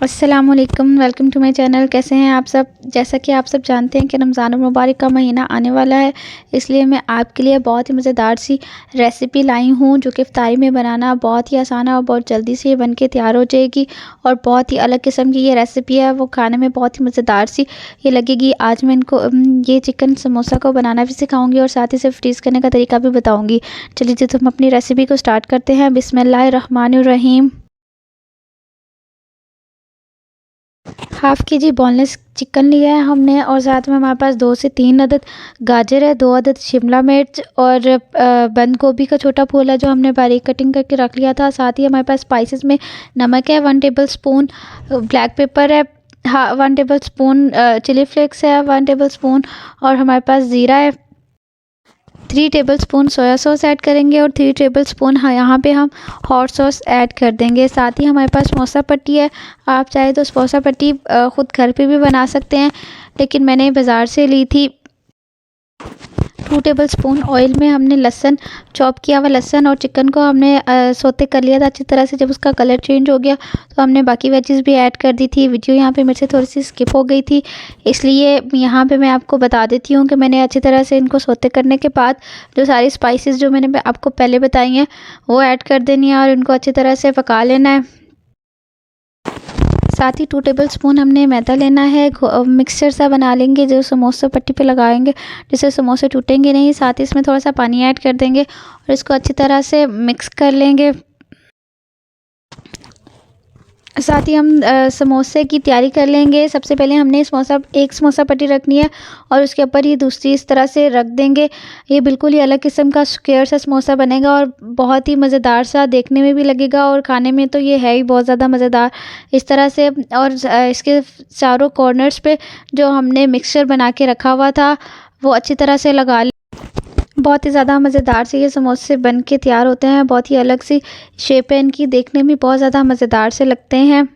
अस्सलामुअलैकुम, welcome to my channel. कैसे हैं आप सब। जैसा कि आप सब जानते हैं कि रमज़ान मुबारक का महीना आने वाला है, इसलिए मैं आपके लिए बहुत ही मज़ेदार सी रेसिपी लाई हूँ जो कि इफ्तारी में बनाना बहुत ही आसान है और बहुत जल्दी से ये बन के तैयार हो जाएगी। और बहुत ही अलग किस्म की ये रेसिपी है, वो खाने में बहुत ही मज़ेदार सी ये लगेगी। आज मैं इनको ये चिकन समोसा को बनाना भी सिखाऊँगी और साथ ही इसे फ्रीज़ करने का तरीका भी बताऊँगी। चलिए जी, तो हम अपनी रेसिपी को स्टार्ट करते हैं। बिस्मिल्लाहिर्रहमानिर्रहीम। हाफ़ केजी बोनलेस चिकन लिया है हमने और साथ में हमारे पास 2 से 3 अदद गाजर है, 2 अदद शिमला मिर्च और बंद गोभी का छोटा फूल है जो हमने बारीक कटिंग करके रख लिया था। साथ ही हमारे पास स्पाइसेस में नमक है 1 टेबलस्पून, ब्लैक पेपर है 1 टेबलस्पून, चिली फ्लेक्स है 1 टेबलस्पून और हमारे पास ज़ीरा है 3 टेबलस्पून। सोया सॉस ऐड करेंगे और 3 टेबलस्पून यहाँ पे हम हॉट सॉस ऐड कर देंगे। साथ ही हमारे पास समोसा पट्टी है, आप चाहे तो समोसा पट्टी ख़ुद घर पे भी बना सकते हैं, लेकिन मैंने बाज़ार से ली थी। 2 टेबलस्पून ऑयल में हमने लहसुन, चॉप किया हुआ लहसुन और चिकन को हमने सौते कर लिया था अच्छी तरह से। जब उसका कलर चेंज हो गया तो हमने बाकी वेजेस भी ऐड कर दी थी। वीडियो यहाँ पे मेरे से थोड़ी सी स्किप हो गई थी, इसलिए यहाँ पे मैं आपको बता देती हूँ कि मैंने अच्छी तरह से इनको सौते करने के बाद जो सारी स्पाइसेस जो मैंने आपको पहले बताई हैं वो ऐड कर देनी है और इनको अच्छी तरह से पका लेना है। साथ ही 2 टेबलस्पून हमने मैदा लेना है, मिक्सचर सा बना लेंगे जो समोसा पट्टी पे लगाएंगे जिससे समोसे टूटेंगे नहीं। साथ ही इसमें थोड़ा सा पानी ऐड कर देंगे और इसको अच्छी तरह से मिक्स कर लेंगे। साथ ही हम समोसे की तैयारी कर लेंगे। सबसे पहले हमने एक समोसा पट्टी रखनी है और उसके ऊपर ये दूसरी इस तरह से रख देंगे। ये बिल्कुल ही अलग किस्म का स्क्वायर सा समोसा बनेगा और बहुत ही मज़ेदार सा देखने में भी लगेगा और खाने में तो ये है ही बहुत ज़्यादा मज़ेदार इस तरह से। और इसके चारों कॉर्नर्स पे जो हमने मिक्सचर बना के रखा हुआ था वो अच्छी तरह से लगा लें। बहुत ही ज़्यादा मज़ेदार से ये समोसे बन के तैयार होते हैं। बहुत ही अलग सी शेप है इनकी, देखने में बहुत ज़्यादा मज़ेदार से लगते हैं।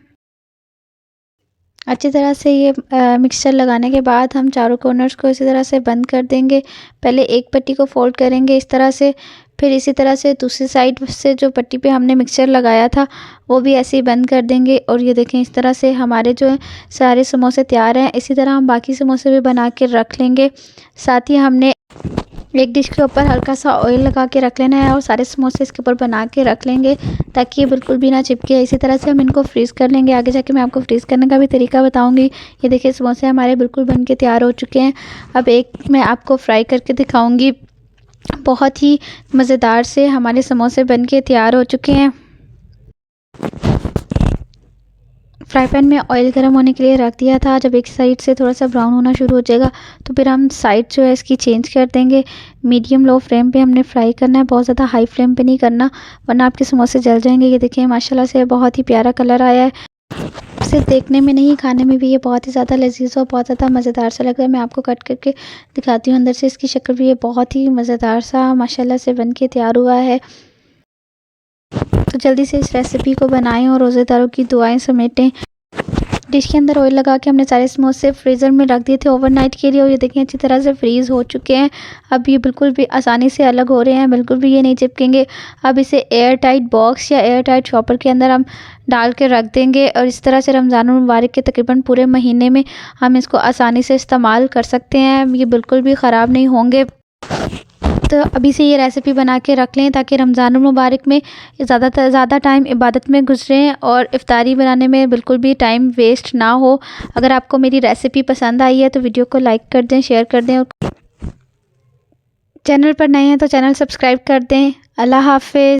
अच्छी तरह से ये मिक्सचर लगाने के बाद हम चारों कॉर्नर्स को इसी तरह से बंद कर देंगे। पहले एक पट्टी को फोल्ड करेंगे इस तरह से, फिर इसी तरह से दूसरी साइड से जो पट्टी पे हमने मिक्सचर लगाया था वो भी ऐसे ही बंद कर देंगे। और ये देखें इस तरह से हमारे जो है सारे समोसे तैयार हैं। इसी तरह हम बाकी समोसे भी बना के रख लेंगे। साथ ही हमने एक डिश के ऊपर हल्का सा ऑयल लगा के रख लेना है और सारे समोसे इसके ऊपर बना के रख लेंगे ताकि ये बिल्कुल भी ना चिपके। इसी तरह से हम इनको फ्रीज़ कर लेंगे। आगे जाके मैं आपको फ्रीज़ करने का भी तरीका बताऊंगी। ये देखिए समोसे हमारे बिल्कुल बन के तैयार हो चुके हैं। अब एक मैं आपको फ्राई करके दिखाऊंगी। बहुत ही मज़ेदार से हमारे समोसे बन के तैयार हो चुके हैं। फ्राई पैन में ऑयल गर्म होने के लिए रख दिया था। जब एक साइड से थोड़ा सा ब्राउन होना शुरू हो जाएगा तो फिर हम साइड जो है इसकी चेंज कर देंगे। मीडियम लो फ्लेम पे हमने फ्राई करना है, बहुत ज़्यादा हाई फ्लेम पे नहीं करना वरना आपके समोसे जल जाएंगे। ये देखिए माशाल्लाह से बहुत ही प्यारा कलर आया है। सिर्फ देखने में नहीं, खाने में भी ये बहुत ही ज़्यादा लजीज और बहुत ज़्यादा मज़ेदार सा लग रहा है। मैं आपको कट करके दिखाती हूँ अंदर से इसकी शक्ल भी। ये बहुत ही मज़ेदार सा माशाल्लाह से बन के तैयार हुआ है। तो जल्दी से इस रेसिपी को बनाएं और रोज़ेदारों की दुआएं समेटें। डिश के अंदर ऑयल लगा के हमने सारे समोसे फ्रीज़र में रख दिए थे ओवरनाइट के लिए और ये देखें अच्छी तरह से फ्रीज़ हो चुके हैं। अब ये बिल्कुल भी आसानी से अलग हो रहे हैं, बिल्कुल भी ये नहीं चिपकेंगे। अब इसे एयर टाइट बॉक्स या एयर टाइट शॉपर के अंदर हम डाल के रख देंगे और इस तरह से रमज़ान मुबारक के तकरीबन पूरे महीने में हम इसको आसानी से इस्तेमाल कर सकते हैं। ये बिल्कुल भी ख़राब नहीं होंगे। तो अभी से ये रेसिपी बना के रख लें ताकि रमज़ान मुबारक में ज़्यादा टाइम इबादत में गुजरे और इफ़्तारी बनाने में बिल्कुल भी टाइम वेस्ट ना हो। अगर आपको मेरी रेसिपी पसंद आई है तो वीडियो को लाइक कर दें, शेयर कर दें और चैनल पर नए हैं तो चैनल सब्सक्राइब कर दें। अल्लाह हाफ़िज़।